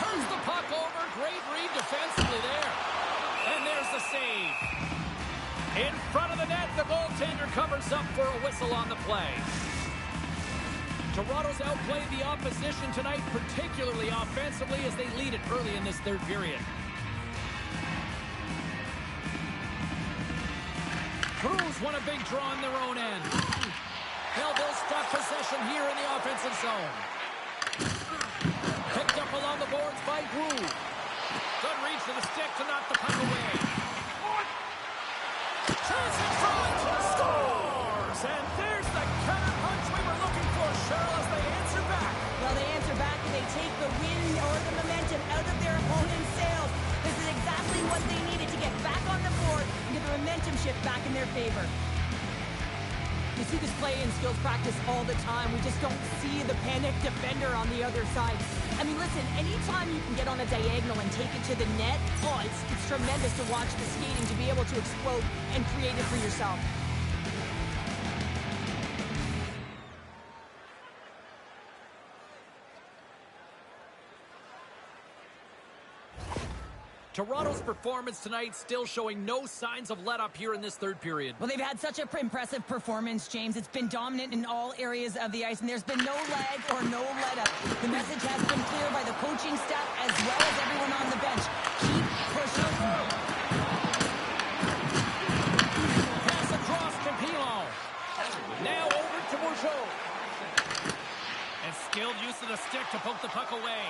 Turns the puck over, great read defensively there. And there's the save. In front of the net, the goaltender covers up for a whistle on the play. Toronto's outplayed the opposition tonight, particularly offensively, as they lead it early in this third period. Crews won a big draw in their own end. Belleville's got possession here in the offensive zone. Picked up along the boards by Groove. Good reach to the stick to knock the puck away. Chance in front! Scores! And there's the counter punch we were looking for, Cheryl, as they answer back. Well, they answer back and they take the wind or the momentum out of their opponent's sails. This is exactly what they needed to get back on the board and get the momentum shift back in their favor. You see this play in skills practice all the time. We just don't see the panic defender on the other side. I mean, listen, anytime you can get on a diagonal and take it to the net, oh, it's tremendous to watch the skating, to be able to explode and create it for yourself. Toronto's performance tonight still showing no signs of let-up here in this third period. Well, they've had such an impressive performance, James. It's been dominant in all areas of the ice, and there's been no lag or no let-up. The message has been clear by the coaching staff as well as everyone on the bench. Keep pushing. Pass across to Pilon. Now over to Bourgeau. And skilled use of the stick to poke the puck away.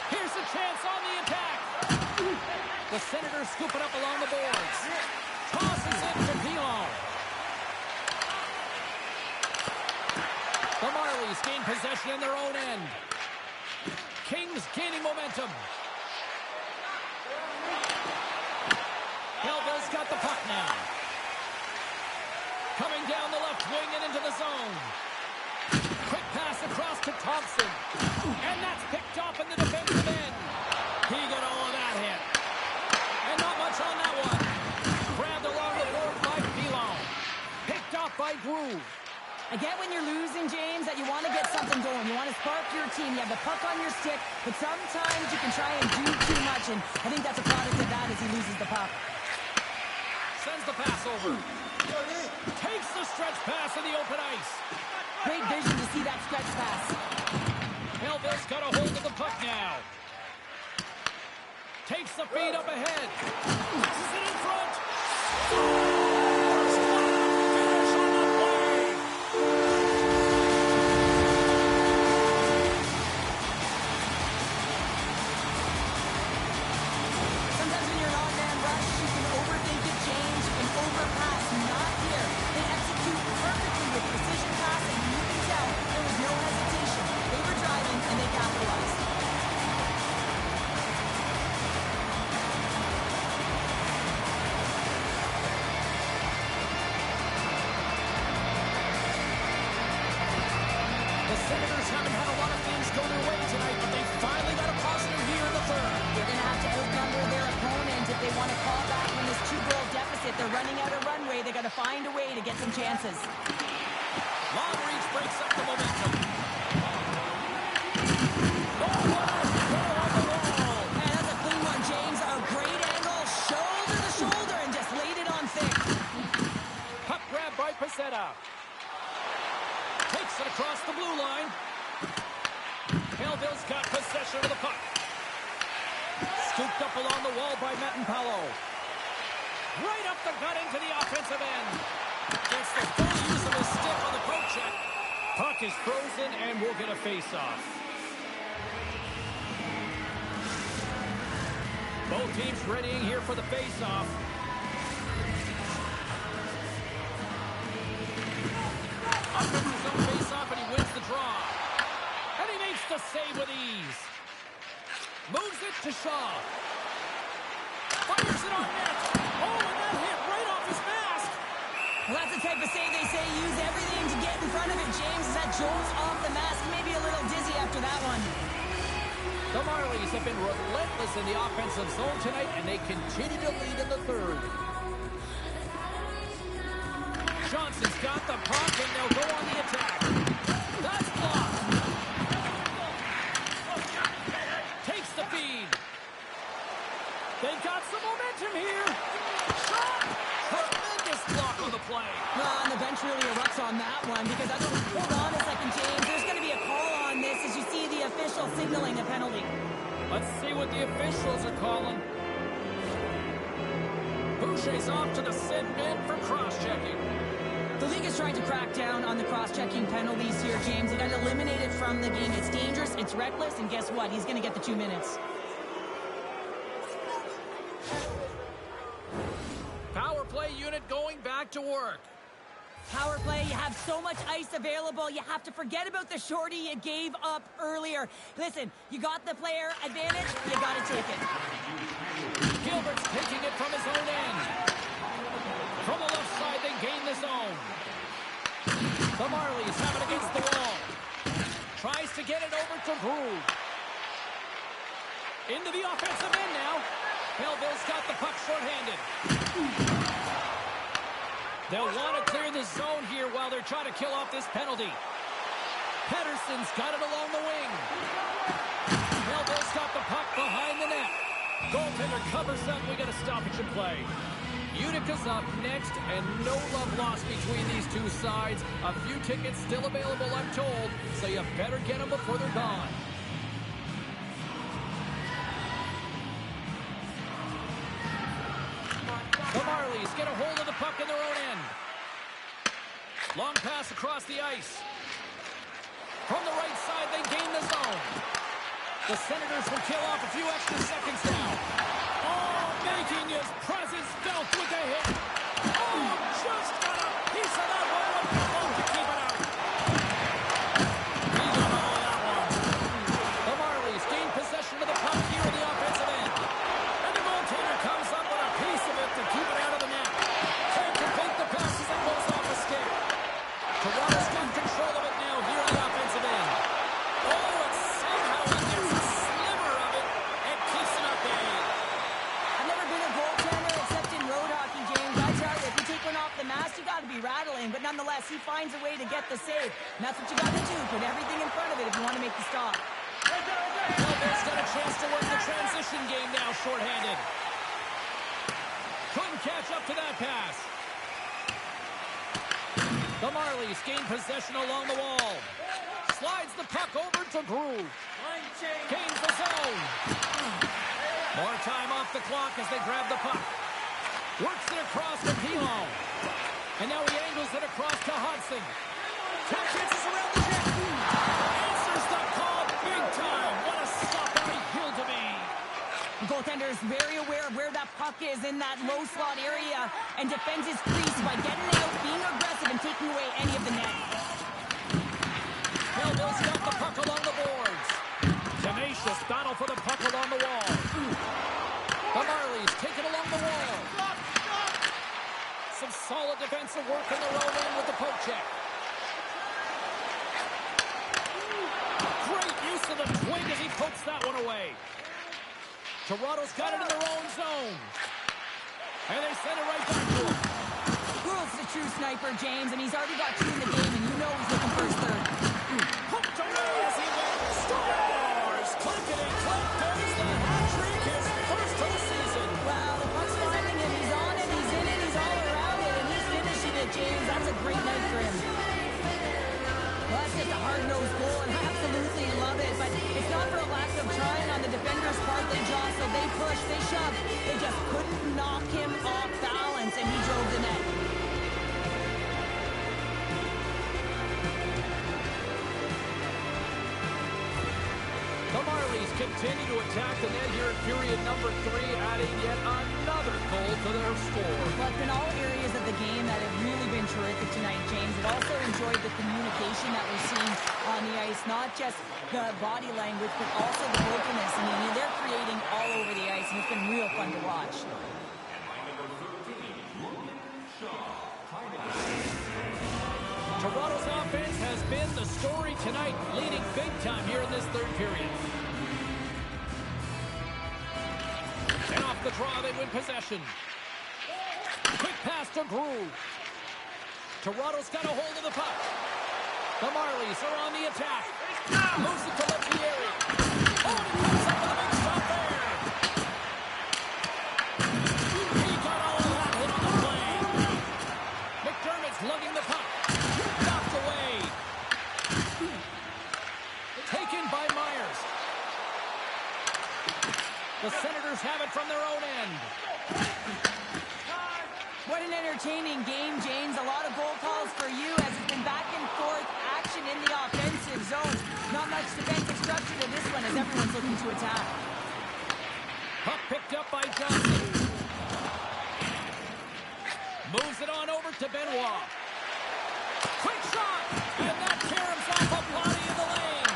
Here's a chance on the attack. The Senators scoop it up along the boards. Tosses it to Pilon. The Marlies gain possession in their own end. Kings gaining momentum. Belleville's got the puck now. Coming down the left wing and into the zone. Quick pass across to Thompson. And that's picked up in the defensive end. He got all of that hit. And not much on that one. Grabbed along the board by Pilon. Picked up by Groove. I get when you're losing, James, that you want to get something going. You want to spark your team. You have the puck on your stick, but sometimes you can try and do too much, and I think that's a product of that as he loses the puck. Sends the pass over. Takes the stretch pass in the open ice. Great vision to see that stretch pass. Belleville's got a hold of the puck now. Takes the feed up ahead. Passes it in front. Scores! Finish on the play. Sometimes when you're an on-man rush, you can overthink it, James. You can overpass. Not here. They execute perfectly with precision passing. You can tell there was no hesitation. They were driving, and they capitalized. The Senators haven't had a lot of things go their way tonight, but they finally got a positive here in the third. They're going to have to outnumber their opponent if they want to claw back from this 2-goal deficit. They're running out of runway. They got to find a way to get some chances. Long reach breaks up the momentum. Man, that's a clean one, James. A great angle, shoulder to shoulder, and just laid it on thick. Puck grab by Pacetta. Takes it across the blue line. Belleville's got possession of the puck. Scooped up along the wall by Matt-Paulo. Right up the gut into the offensive end. Gets the full use of his stick on the poke check. Puck is frozen and we'll get a face-off. Both teams readying here for the face-off. Up comes his own face-off and he wins the draw. And he makes the save with ease. Moves it to Shaw. Fires it on net. Oh, and that hit right off his mask. Well, that's the type of save they say use everything to get in front of it, James. As that jolts off the mask, maybe a little dizzy after that one. The Marlies have been relentless in the offensive zone tonight, and they continue to lead in the third. Johnson's got the puck, and they'll go on the attack. That's blocked. Takes the feed. They've got some momentum here. Shot! Tremendous block on the play. And the bench really erupts on that one because hold on a second, James. There's going to be a call on this as you see the official signaling a penalty. Let's see what the officials are calling. Boucher's off to the sin bin for cross-checking. The league is trying to crack down on the cross-checking penalties here, James. They got eliminated from the game. It's dangerous, it's reckless, and guess what? He's going to get the 2 minutes. Power play unit going back to work. Power play, you have so much ice available, you have to forget about the shorty you gave up earlier. Listen, you got the player advantage, you got to take it. Gilbert's taking it from his own end. From the left side, they gain the zone. The Marlies have it against the wall. Tries to get it over to Groove. Into the offensive end now. Belleville's got the puck shorthanded. They'll want to clear the zone here while they're trying to kill off this penalty. Pedersen's got it along the wing. Belleville's got the puck behind the net. Goaltender covers up. We got a stoppage in play. Utica's up next, and no love lost between these two sides. A few tickets still available, I'm told, so you better get them before they're gone. The Marlies get a hold of the puck in their own end. Long pass across the ice. From the right side, they gain the zone. The Senators will kill off a few extra seconds now. Oh, making his presence felt with a hit. Oh, just got a piece of that one. Oh, to keep it out. He got all that one. The Marlies gain possession of the puck here in the offensive end. And the goaltender comes up with a piece of it to keep it out of the net. Can't complete the passes and goes off the stick. Toronto's got control of it now here in the offensive end. Oh, and somehow he gets a sliver of it and keeps it up there. I've never been a goaltender except in road hockey, James. I tell you, if you take one off the mask, you got to be rattling. But nonetheless, he finds a way to get the save. And that's what you got to do. Put everything in front of it if you want to make the stop. Belleville's got a chance to work the transition game now, shorthanded. Couldn't catch up to that pass. The Marlies gain possession along the wall. Slides the puck over to Groove. Gains the zone. More time off the clock as they grab the puck. Works it across to Pilon. And now he angles it across to Hudson. Two chances around the net. Answers the call big time. What a stop by Hildeby. The goaltender is very aware of where that puck is in that low slot area and defends his crease by getting it out, being aggressive, and taking away any of the net. Belleville's got the puck along the boards. Tenacious battle for the puck along the wall. The Marlies take it along the wall. Some solid defensive work in their own end with the poke check. Great use of the twig as he pokes that one away. Toronto's got it in their own zone. And they send it right back to him. Groove's a true sniper, James, and he's already got 2 in the game, and you know he's looking for his third. Hooked away as he went. Scores! Clinkety clink goes the hat trick, his first of the season. Well, the puck's finding him. He's on it, he's in it, he's all around it, and he's finishing it, James. That's a great night for him. Well, that's just a hard-nosed goal, and I absolutely love it, but it's not for a lack of trying on the defender's part. They jostled, they pushed, they shoved. They just couldn't knock him off balance, and he drove the net. The Marlies continue to attack the net here in period number 3, adding yet another goal to their score. But in all areas of the game that have really been terrific tonight, James, I've also enjoyed the communication that we're seeing on the ice, not just the body language, but also the vocalness. I mean, they're creating all over the ice, and it's been real fun to watch. Toronto's offense has been the story tonight, leading big time here in this third period. the draw, they win possession. Quick pass to Groove. Toronto's got a hold of the puck. The Marlies are on the attack. Moves it to Lepieri. Oh, and he comes up with a big shot there. He got all of that hit on the play. McDermott's lugging the puck. Knocked away. Taken by Myers. The Senators have it from their own end. What an entertaining game, James. A lot of goal calls for you as it's been back and forth action in the offensive zones. Not much defensive structure to this one as everyone's looking to attack. Puck picked up by Johnson. Moves it on over to Benoit. Quick shot! And that caroms off a body in the lane.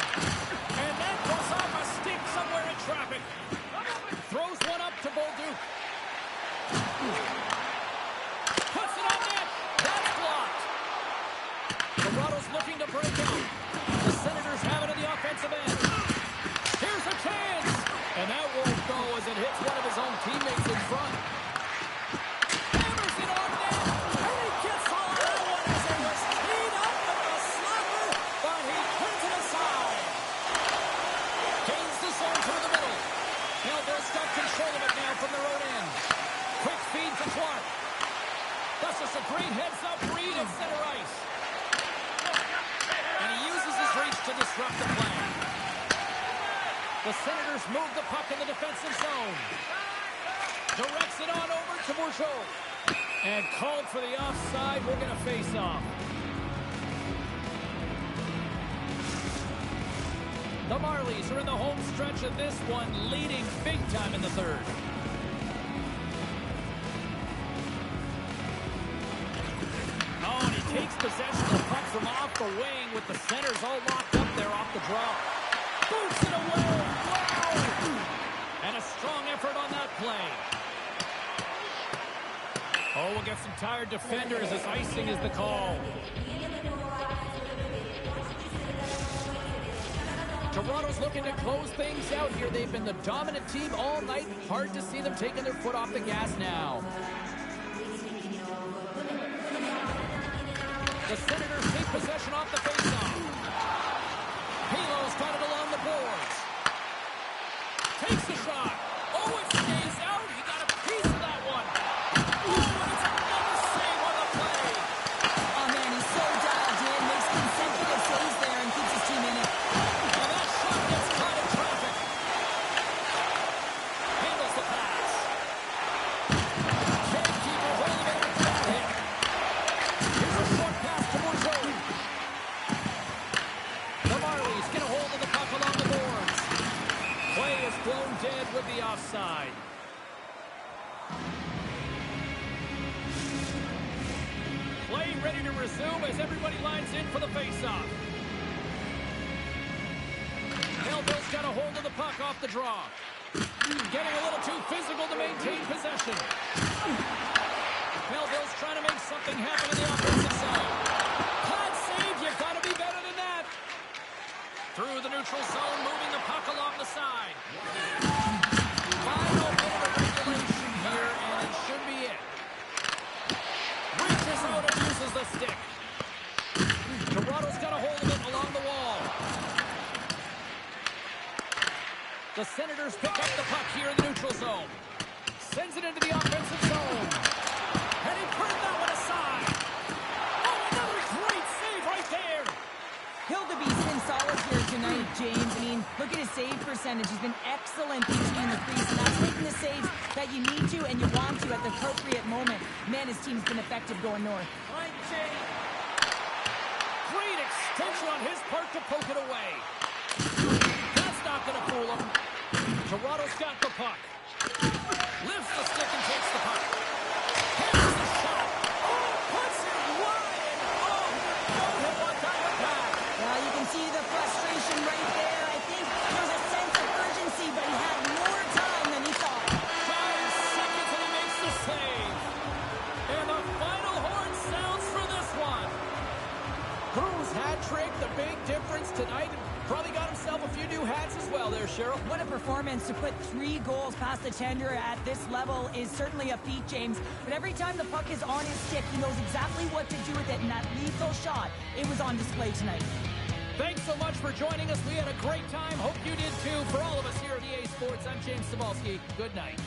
And that goes off a stick somewhere in traffic. Throws one up to Bolduc. Puts it on net. That's blocked. Toronto's looking to break out. The Senators have it in the offensive end. Here's a chance. And that won't go as it hits one of his own teammates in front. Hammers it on net. And he gets all of that one as it was teed up with a slapper. But he turns it aside. Gains the zone through the middle. Belleville's got control of it now from their own end. Quick feed to Clark. That's just a great heads-up read at center ice. And he uses his reach to disrupt the play. The Senators move the puck in the defensive zone. Directs it on over to Bourgeau. And called for the offside. We're going to face off. The Marlies are in the home stretch of this one, leading big time in the third. Oh, and he takes possession of the puck from off the wing with the centers all locked up there off the draw. Boots it away. Wow! And a strong effort on that play. Oh, we'll get some tired defenders as icing is the call. Toronto's looking to close things out here. They've been the dominant team all night. Hard to see them taking their foot off the gas now. The Senators take possession off the faceoff. Pilo's got it along the boards. Takes the shot. Oh, it stays out. He got a piece of that one. Oh, and it's another save on the play. Oh, man, he's so dialed in. Makes consecutive saves there and keeps his team in it. And that shot gets caught in traffic. Handles the pass. Can't keep a hold of it with that hit. Here's a short pass to Bourgeau. The Marlies get a hold of the puck along the boards. Play is blown dead with the offside. Play ready to resume as everybody lines in for the faceoff. Belleville's got a hold of the puck off the draw. Getting a little too physical to maintain possession. Belleville's trying to make something happen in the offensive zone. Hot save, you've got to be better than that. Through the neutral zone, moving the puck along the side. Final minute of regulation here, and it should be it. Reaches out and uses the stick. Toronto's got a hold of it along the wall. The Senators pick up the puck here in the neutral zone. Sends it into the offensive zone. And he put that one aside. Oh, another great save right there. Hildeby's been solid here tonight, James. I mean, look at his save percentage. He's been excellent between the crease, and that's making the saves that you need to and you want to at the appropriate moment. Man, his team's been effective going north. Great extension on his part to poke it away. That's not going to fool him. Toronto's got the puck. Lifts the stick and takes the puck. Here's the shot. Oh, puts it wide. Oh, don't hit one time with that. Well, you can see the frustration right there. I think there's a sense of urgency, but he had more time than he thought. 5 seconds and he makes the save. And the final horn sounds for this one. Cruz hat trick, the big difference tonight. Probably got himself a few few new hats as well there, Cheryl. What a performance. To put 3 goals past the tender at this level is certainly a feat, James. But every time the puck is on his stick, he knows exactly what to do with it, and that lethal shot, it was on display tonight. Thanks so much for joining us. We had a great time. Hope you did too. For all of us here at EA Sports, I'm James Cybulski. Good night.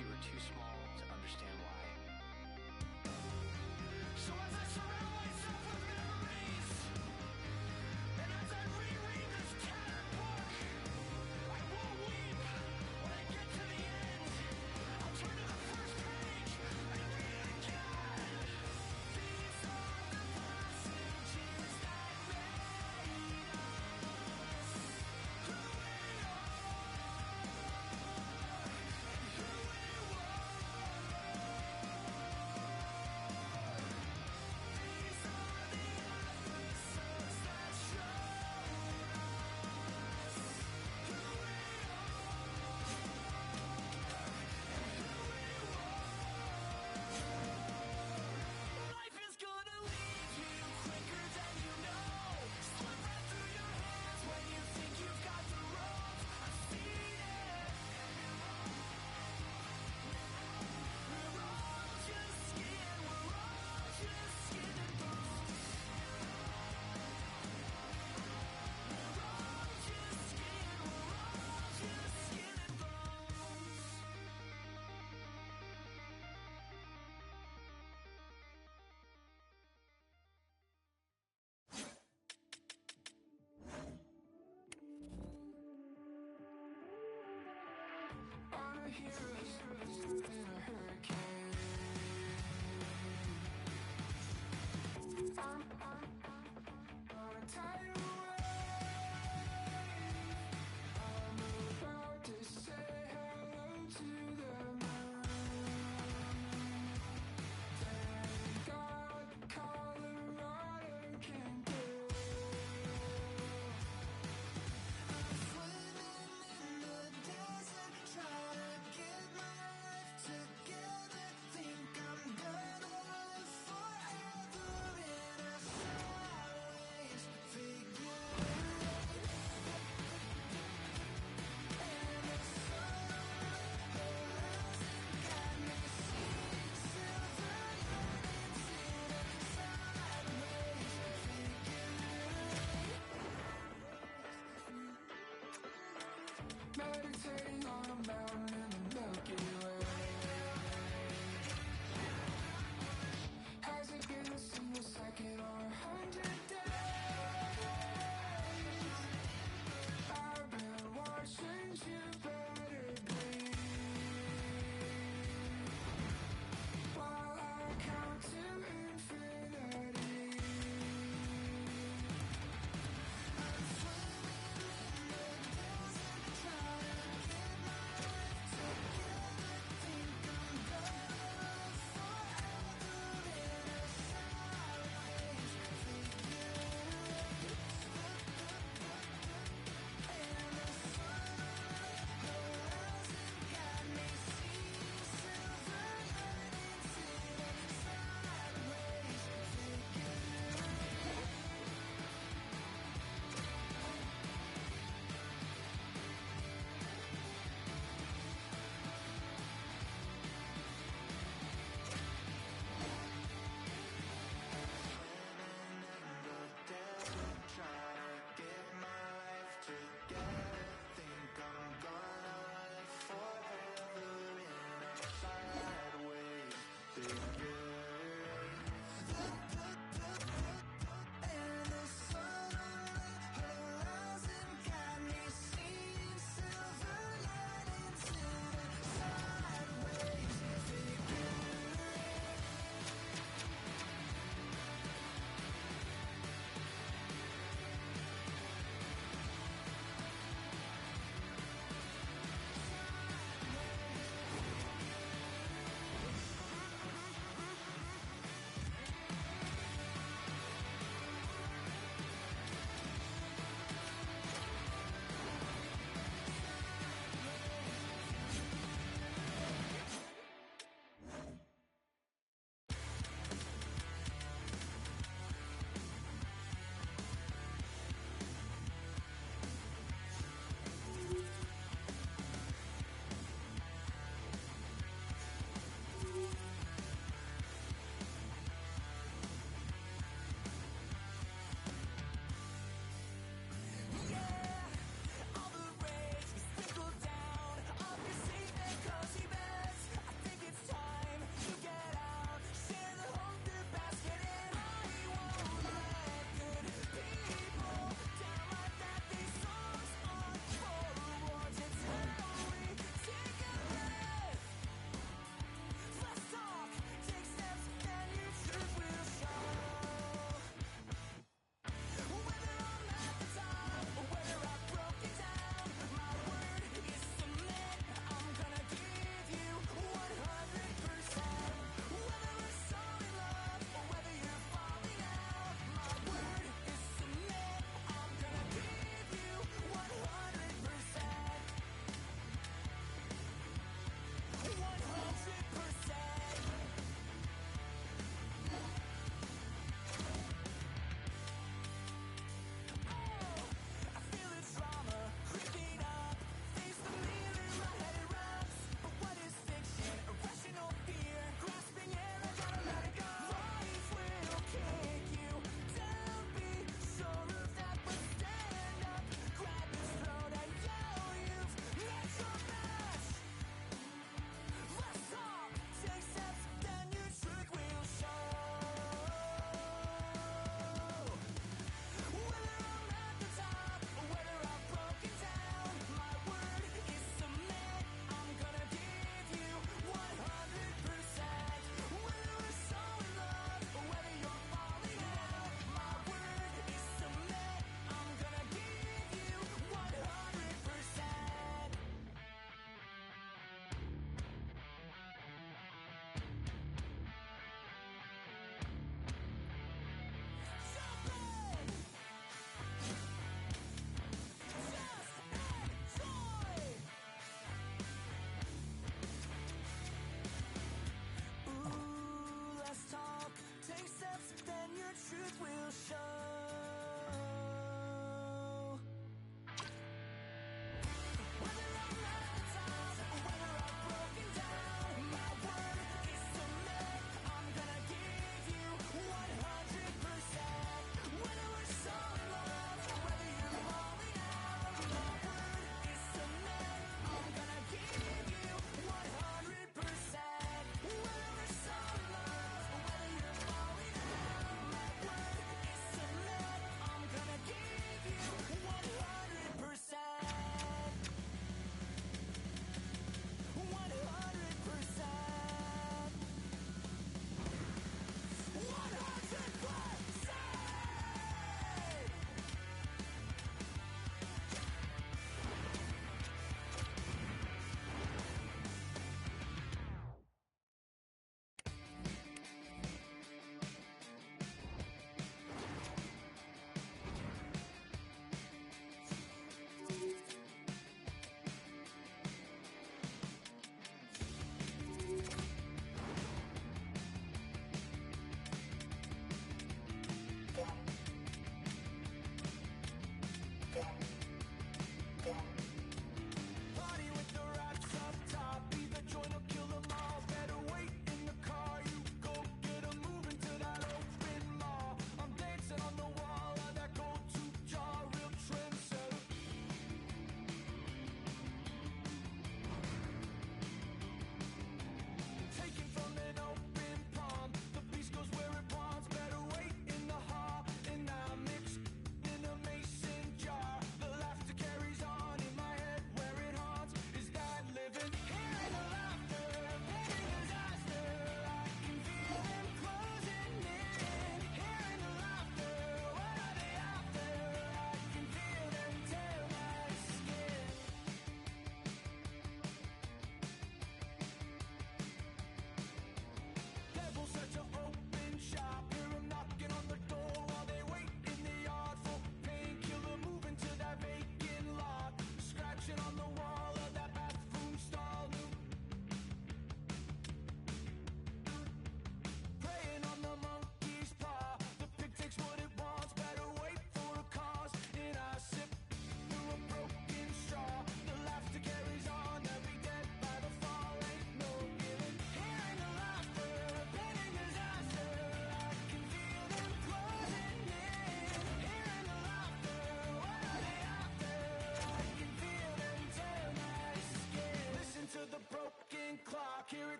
you were too small to understand why. So as I surround myself with memories, and as I reread this tattered book, I won't weep when I get to the end. I'll turn to the first page and read it again. These are the passages that made us who we are, and who we were. meditating on a mountain in the Milky Way. Has it been a single second or 100 days? I've been watching you better breathe while I count to infinity. I'm swimming in the desert, trying to get my way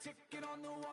ticket on the